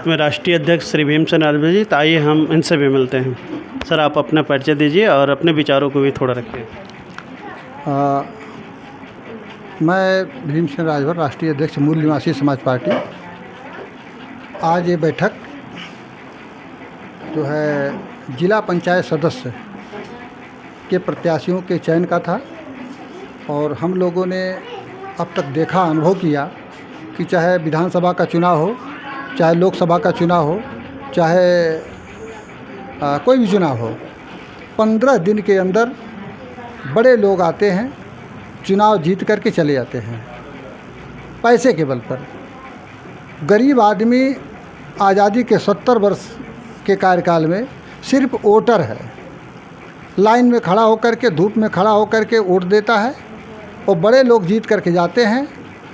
साथ में राष्ट्रीय अध्यक्ष श्री भीमसेन राजभर जी। तो आइए हम इनसे भी मिलते हैं। सर, आप अपना परिचय दीजिए और अपने विचारों को भी थोड़ा रखिए। मैं भीमसेन राजभर, राष्ट्रीय अध्यक्ष मूल निवासी समाज पार्टी। आज ये बैठक जो है जिला पंचायत सदस्य के प्रत्याशियों के चयन का था और हम लोगों ने अब तक देखा, अनुभव किया कि चाहे विधानसभा का चुनाव हो, चाहे लोकसभा का चुनाव हो, चाहे कोई भी चुनाव हो, 15 दिन के अंदर बड़े लोग आते हैं, चुनाव जीत करके चले जाते हैं पैसे के बल पर। गरीब आदमी आज़ादी के 70 वर्ष के कार्यकाल में सिर्फ वोटर है, लाइन में खड़ा होकर के, धूप में खड़ा होकर के वोट देता है और बड़े लोग जीत करके जाते हैं।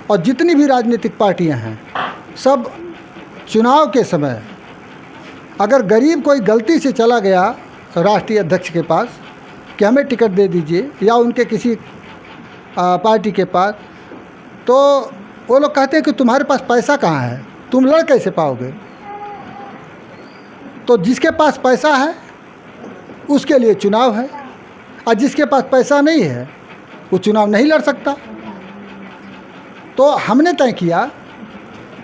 और जितनी भी राजनीतिक पार्टियां हैं, सब चुनाव के समय अगर गरीब कोई गलती से चला गया राष्ट्रीय अध्यक्ष के पास कि हमें टिकट दे दीजिए या उनके किसी पार्टी के पास, तो वो लोग कहते हैं कि तुम्हारे पास पैसा कहाँ है, तुम लड़ कैसे पाओगे। तो जिसके पास पैसा है उसके लिए चुनाव है, और जिसके पास पैसा नहीं है वो चुनाव नहीं लड़ सकता। तो हमने तय किया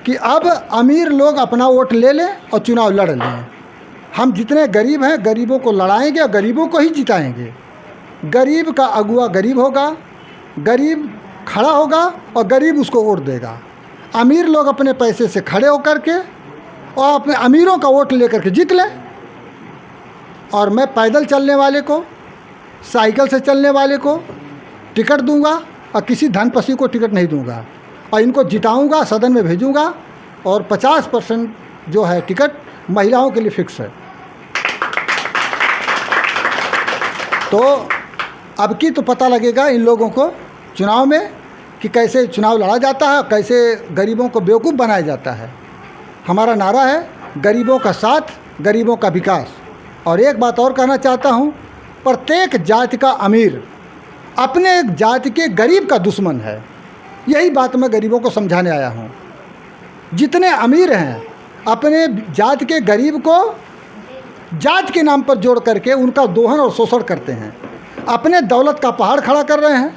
कि अब अमीर लोग अपना वोट ले लें और चुनाव लड़ लें। हम जितने गरीब हैं, गरीबों को लड़ाएंगे और गरीबों को ही जिताएंगे। गरीब का अगुआ गरीब होगा, गरीब खड़ा होगा और गरीब उसको वोट देगा। अमीर लोग अपने पैसे से खड़े होकर के और अपने अमीरों का वोट लेकर के जीत लें। और मैं पैदल चलने वाले को, साइकिल से चलने वाले को टिकट दूंगा और किसी धनपसी को टिकट नहीं दूंगा, और इनको जिताऊंगा, सदन में भेजूंगा। और 50% जो है टिकट महिलाओं के लिए फिक्स है। तो अब की तो पता लगेगा इन लोगों को चुनाव में कि कैसे चुनाव लड़ा जाता है, कैसे गरीबों को बेवकूफ़ बनाया जाता है। हमारा नारा है गरीबों का साथ, गरीबों का विकास। और एक बात और कहना चाहता हूँ, प्रत्येक जाति का अमीर अपने एक जाति के गरीब का दुश्मन है। यही बात मैं गरीबों को समझाने आया हूँ। जितने अमीर हैं अपने जाति के गरीब को जात के नाम पर जोड़ करके उनका दोहन और शोषण करते हैं। अपने दौलत का पहाड़ खड़ा कर रहे हैं,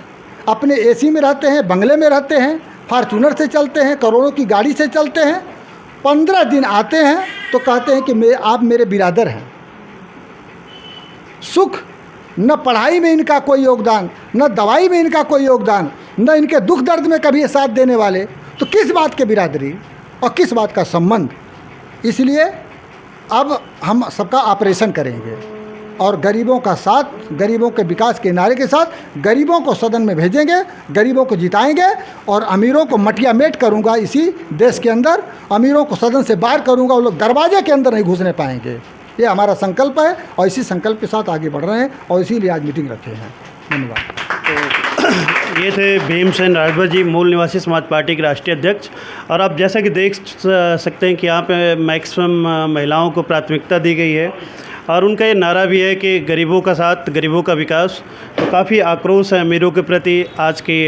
अपने एसी में रहते हैं, बंगले में रहते हैं, फार्चूनर से चलते हैं, करोड़ों की गाड़ी से चलते हैं। 15 दिन आते हैं तो कहते हैं कि आप मेरे बिरादर हैं। सुख न पढ़ाई में इनका कोई योगदान, न दवाई में इनका कोई योगदान, न इनके दुख दर्द में कभी साथ देने वाले, तो किस बात के बिरादरी और किस बात का संबंध। इसलिए अब हम सबका ऑपरेशन करेंगे और गरीबों का साथ, गरीबों के विकास के नारे के साथ गरीबों को सदन में भेजेंगे, गरीबों को जिताएंगे और अमीरों को मटिया मेट करूंगा इसी देश के अंदर। अमीरों को सदन से बाहर करूंगा, वो लोग दरवाजे के अंदर नहीं घुसने पाएंगे। ये हमारा संकल्प है और इसी संकल्प के साथ आगे बढ़ रहे हैं और इसीलिए आज मीटिंग रखे हैं। धन्यवाद। तो ये थे भीमसेन राजभर जी, मूल निवासी समाज पार्टी के राष्ट्रीय अध्यक्ष। और आप जैसा कि देख सकते हैं कि यहाँ पे मैक्सिमम महिलाओं को प्राथमिकता दी गई है और उनका ये नारा भी है कि गरीबों का साथ, गरीबों का विकास। तो काफ़ी आक्रोश है अमीरों के प्रति, आज की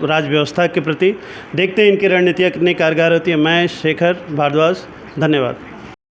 राज व्यवस्था के प्रति। देखते हैं इनकी रणनीतियाँ कितनी कारगर होती है। मैं शेखर भारद्वाज, धन्यवाद।